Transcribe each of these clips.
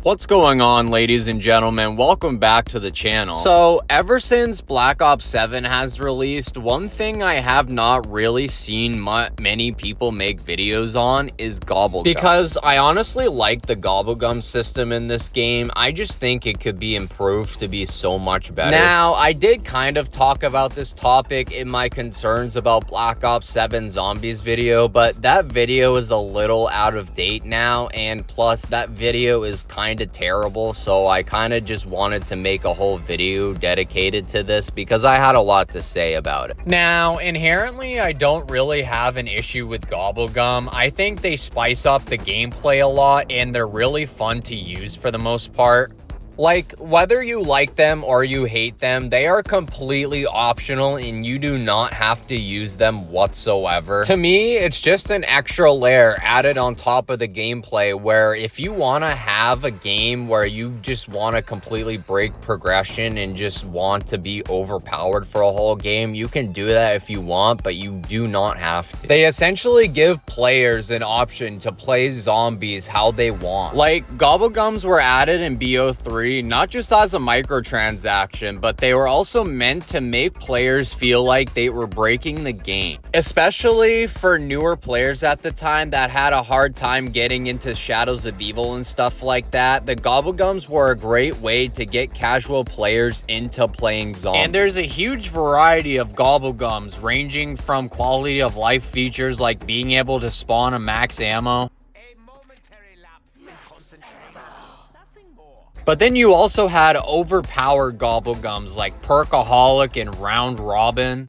What's going on, ladies and gentlemen? Welcome back to the channel. So ever since Black Ops 7 has released, one thing I have not really seen many people make videos on is Gobblegum. Because I honestly like the Gobblegum system in this game. I just think it could be improved to be so much better. Now, I did kind of talk about this topic in my concerns about Black Ops 7 Zombies video, but that video is a little out of date now, and plus that video is kind of terrible, so I kind of just wanted to make a whole video dedicated to this because I had a lot to say about it. Now, inherently, I don't really have an issue with Gobblegum. I think they spice up the gameplay a lot, and they're really fun to use for the most part. Like, whether you like them or you hate them, they are completely optional and you do not have to use them whatsoever. To me, it's just an extra layer added on top of the gameplay where if you want to have a game where you just want to completely break progression and just want to be overpowered for a whole game, you can do that if you want, but you do not have to. They essentially give players an option to play zombies how they want. Like, Gobblegums were added in BO3 not just as a microtransaction, but they were also meant to make players feel like they were breaking the game. Especially for newer players at the time that had a hard time getting into Shadows of Evil and stuff like that, the Gobblegums were a great way to get casual players into playing zombies. And there's a huge variety of Gobblegums, ranging from quality of life features like being able to spawn a max ammo. But then you also had overpowered Gobblegums like Perkaholic and Round Robin.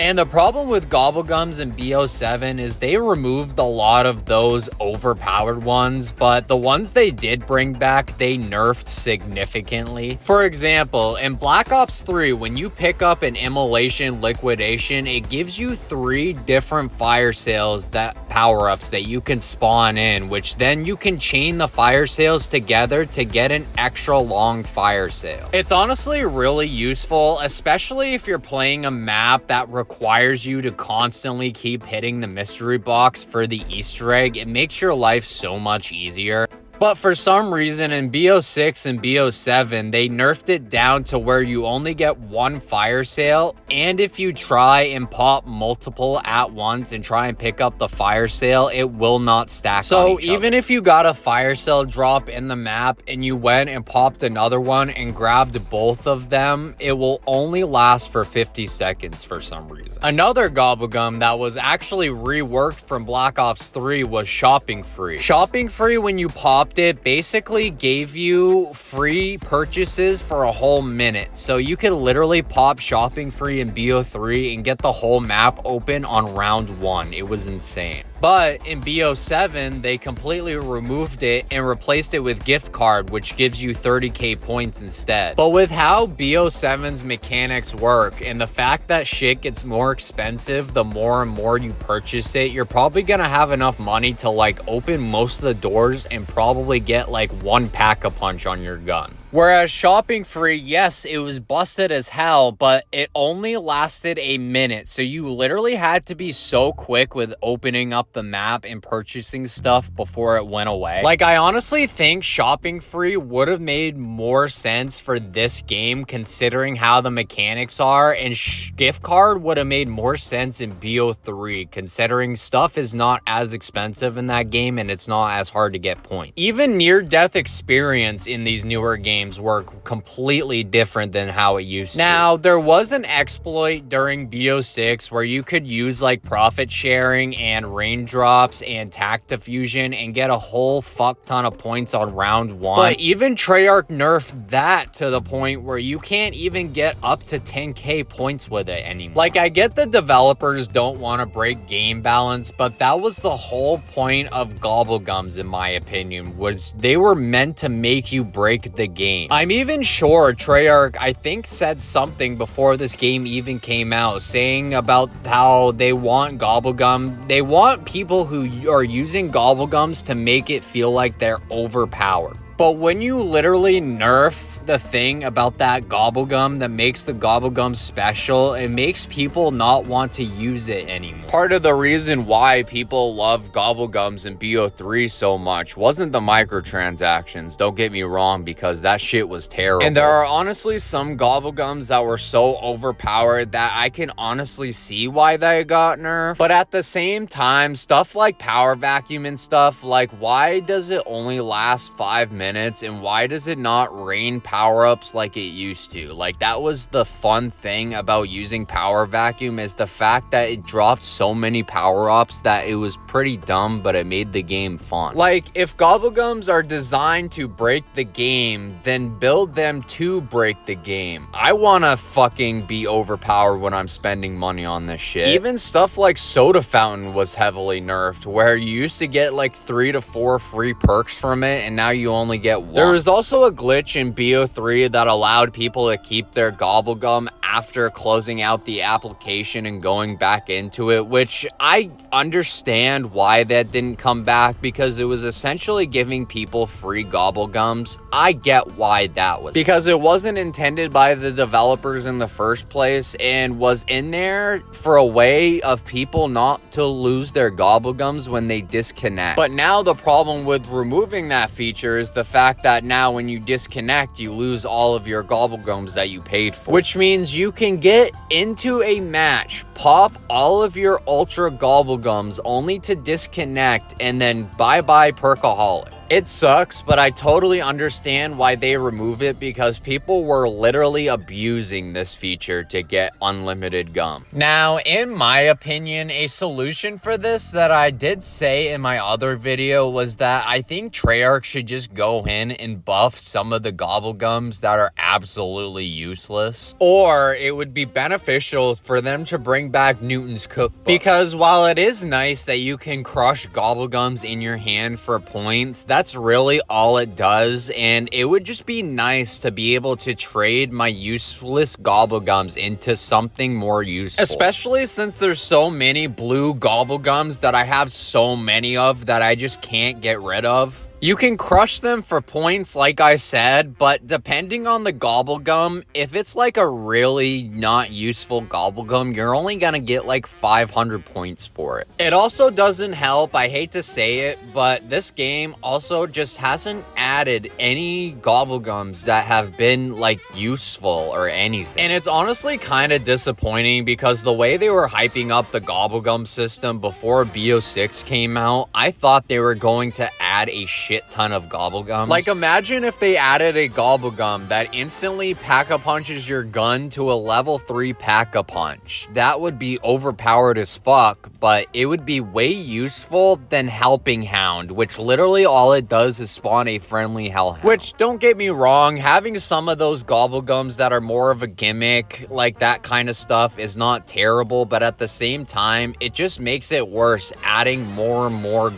And the problem with Gobblegums in BO7 is they removed a lot of those overpowered ones, but the ones they did bring back, they nerfed significantly. For example, in Black Ops 3, when you pick up an Immolation Liquidation, it gives you 3 different fire sales power-ups that you can spawn in, which then you can chain the fire sales together to get an extra long fire sale. It's honestly really useful, especially if you're playing a map that requires you to constantly keep hitting the mystery box for the Easter egg. It makes your life so much easier. But for some reason in BO6 and BO7, they nerfed it down to where you only get 1 fire sale, and if you try and pop multiple at once and try and pick up the fire sale, it will not stack. So even if you got a fire sale drop in the map and you went and popped another one and grabbed both of them, it will only last for 50 seconds for some reason. Another Gobblegum that was actually reworked from Black Ops 3 was Shopping Free. Shopping Free, when you popped it, basically gave you free purchases for a whole minute. So you could literally pop Shopping Free in BO3 and get the whole map open on round 1. It was insane. But in BO7, they completely removed it and replaced it with gift card, which gives you 30k points instead. But with how BO7's mechanics work and the fact that shit gets more expensive the more and more you purchase it, you're probably gonna have enough money to like open most of the doors and probably get like 1 pack-a-punch on your gun. Whereas Shopping Free, yes, it was busted as hell, but it only lasted a minute. So you literally had to be so quick with opening up the map and purchasing stuff before it went away. Like, I honestly think Shopping Free would have made more sense for this game considering how the mechanics are, and gift card would have made more sense in BO3 considering stuff is not as expensive in that game and it's not as hard to get points. Even near-death experience in these newer games work completely different than how it used to. Now, there was an exploit during BO6 where you could use like profit sharing and raindrops and tac diffusion and get a whole fuck ton of points on round 1. But even Treyarch nerfed that to the point where you can't even get up to 10k points with it anymore. Like, I get the developers don't want to break game balance, but that was the whole point of Gobblegums, in my opinion, was they were meant to make you break the game. I'm even sure Treyarch, I think, said something before this game even came out, saying about how they want Gobblegum. They want people who are using Gobblegums to make it feel like they're overpowered. But when you literally nerf the thing about that Gobblegum that makes the Gobblegum special. It makes people not want to use it anymore. Part of the reason why people love Gobblegums and BO3 so much wasn't the microtransactions, don't get me wrong, because that shit was terrible. And there are honestly some Gobblegums that were so overpowered that I can honestly see why they got nerfed. But at the same time, stuff like Power Vacuum and stuff, like, why does it only last 5 minutes, and why does it not rain power-ups like it used to? Like, that was the fun thing about using Power Vacuum, is the fact that it dropped so many power-ups that it was pretty dumb, but it made the game fun. Like, if Gobblegums are designed to break the game, then build them to break the game. I wanna fucking be overpowered when I'm spending money on this shit. Even stuff like Soda Fountain was heavily nerfed, where you used to get like 3 to 4 free perks from it, and now you only get 1. There was also a glitch in BO3 that allowed people to keep their Gobblegum after closing out the application and going back into it, which I understand why that didn't come back, because it was essentially giving people free Gobblegums. I get why that was, because it wasn't intended by the developers in the first place and was in there for a way of people not to lose their Gobblegums when they disconnect. But now the problem with removing that feature is the fact that now when you disconnect, you lose all of your Gobblegums that you paid for, which means you can get into a match, pop all of your Ultra Gobblegums only to disconnect, and then bye-bye Perkaholic. It sucks, but I totally understand why they remove it, because people were literally abusing this feature to get unlimited gum. Now, in my opinion, a solution for this that I did say in my other video was that I think Treyarch should just go in and buff some of the Gobblegums that are absolutely useless. Or it would be beneficial for them to bring back Newton's Cookbook. Because while it is nice that you can crush Gobblegums in your hand for points, that's really all it does, and it would just be nice to be able to trade my useless Gobblegums into something more useful. Especially since there's so many blue Gobblegums that I have so many of that I just can't get rid of. You can crush them for points, like I said, but depending on the Gobblegum, if it's like a really not useful Gobblegum, you're only gonna get like 500 points for it. It also doesn't help, I hate to say it, but this game also just hasn't added any Gobblegums that have been like useful or anything. And it's honestly kind of disappointing, because the way they were hyping up the Gobblegum system before BO6 came out, I thought they were going to add a shit ton of Gobblegums. Like, imagine if they added a Gobblegum that instantly pack-a-punches your gun to a level 3 pack-a-punch. That would be overpowered as fuck, but it would be way useful than Helping Hound, which literally all it does is spawn a friendly hellhound. Which, don't get me wrong, having some of those Gobblegums that are more of a gimmick, like that kind of stuff, is not terrible, but at the same time, it just makes it worse adding more and more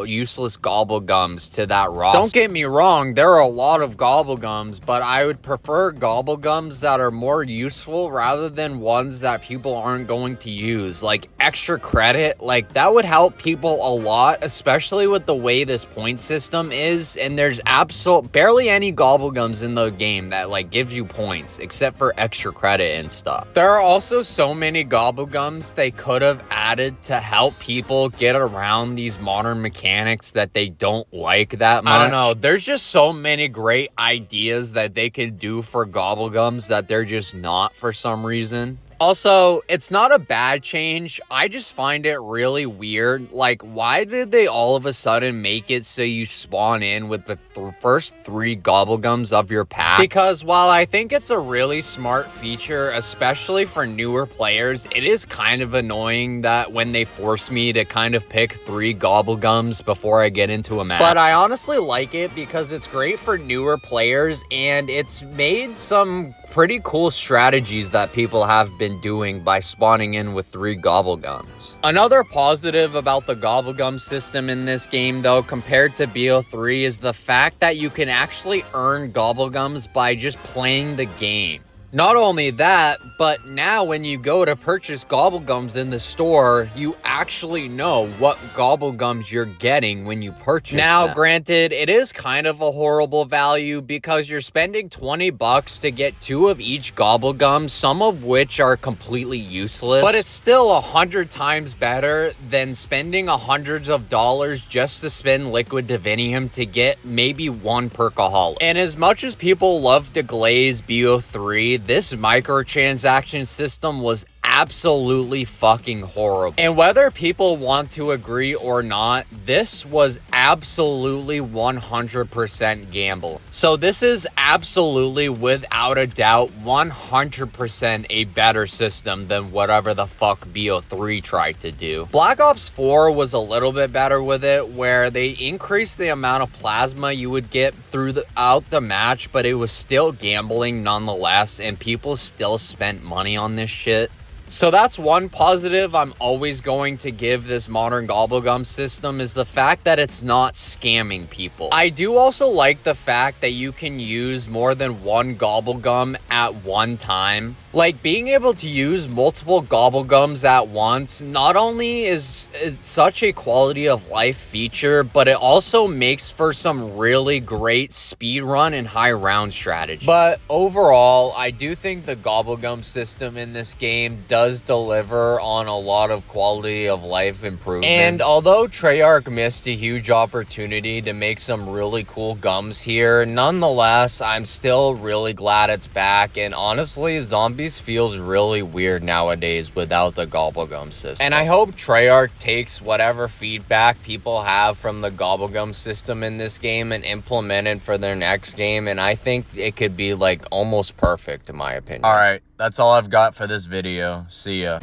useless Gobblegums to that roster. Don't get me wrong, there are a lot of Gobblegums, but I would prefer Gobblegums that are more useful rather than ones that people aren't going to use. Like extra credit, like that would help people a lot, especially with the way this point system is, and there's barely any Gobblegums in the game that like gives you points, except for extra credit and stuff. There are also so many Gobblegums they could have added to help people get around these modern mechanics that they don't like that much. I don't know. There's just so many great ideas that they could do for Gobblegums that they're just not for some reason. Also, it's not a bad change. I just find it really weird. Like, why did they all of a sudden make it so you spawn in with the first 3 Gobblegums of your pack? Because while I think it's a really smart feature, especially for newer players, it is kind of annoying that when they force me to kind of pick 3 Gobblegums before I get into a match. But I honestly like it because it's great for newer players, and it's made some pretty cool strategies that people have been doing by spawning in with 3 Gobblegums. Another positive about the Gobblegum system in this game, though, compared to BO3, is the fact that you can actually earn Gobblegums by just playing the game. Not only that, but now when you go to purchase Gobblegums in the store, you actually know what Gobblegums you're getting when you purchase them. Granted, it is kind of a horrible value because you're spending 20 bucks to get 2 of each Gobblegum, some of which are completely useless, but it's still 100 times better than spending hundreds of dollars just to spend Liquid Divinium to get maybe 1 Perkaholic. And as much as people love to glaze BO3, this microtransaction system was absolutely fucking horrible. And whether people want to agree or not, this was absolutely 100% gamble. So this is absolutely, without a doubt, 100% a better system than whatever the fuck BO3 tried to do. Black Ops 4 was a little bit better with it, where they increased the amount of plasma you would get throughout the match, but it was still gambling nonetheless, and people still spent money on this shit. So that's one positive I'm always going to give this modern Gobblegum system, is the fact that it's not scamming people. I do also like the fact that you can use more than one Gobblegum at one time. Like, being able to use multiple Gobblegums at once not only is such a quality of life feature, but it also makes for some really great speedrun and high round strategy. But overall, I do think the Gobblegum system in this game does deliver on a lot of quality of life improvements. And although Treyarch missed a huge opportunity to make some really cool gums here, nonetheless, I'm still really glad it's back. And honestly, Zombies feels really weird nowadays without the Gobblegum system. And I hope Treyarch takes whatever feedback people have from the Gobblegum system in this game and implement it for their next game. And I think it could be like almost perfect in my opinion. All right, that's all I've got for this video. See ya.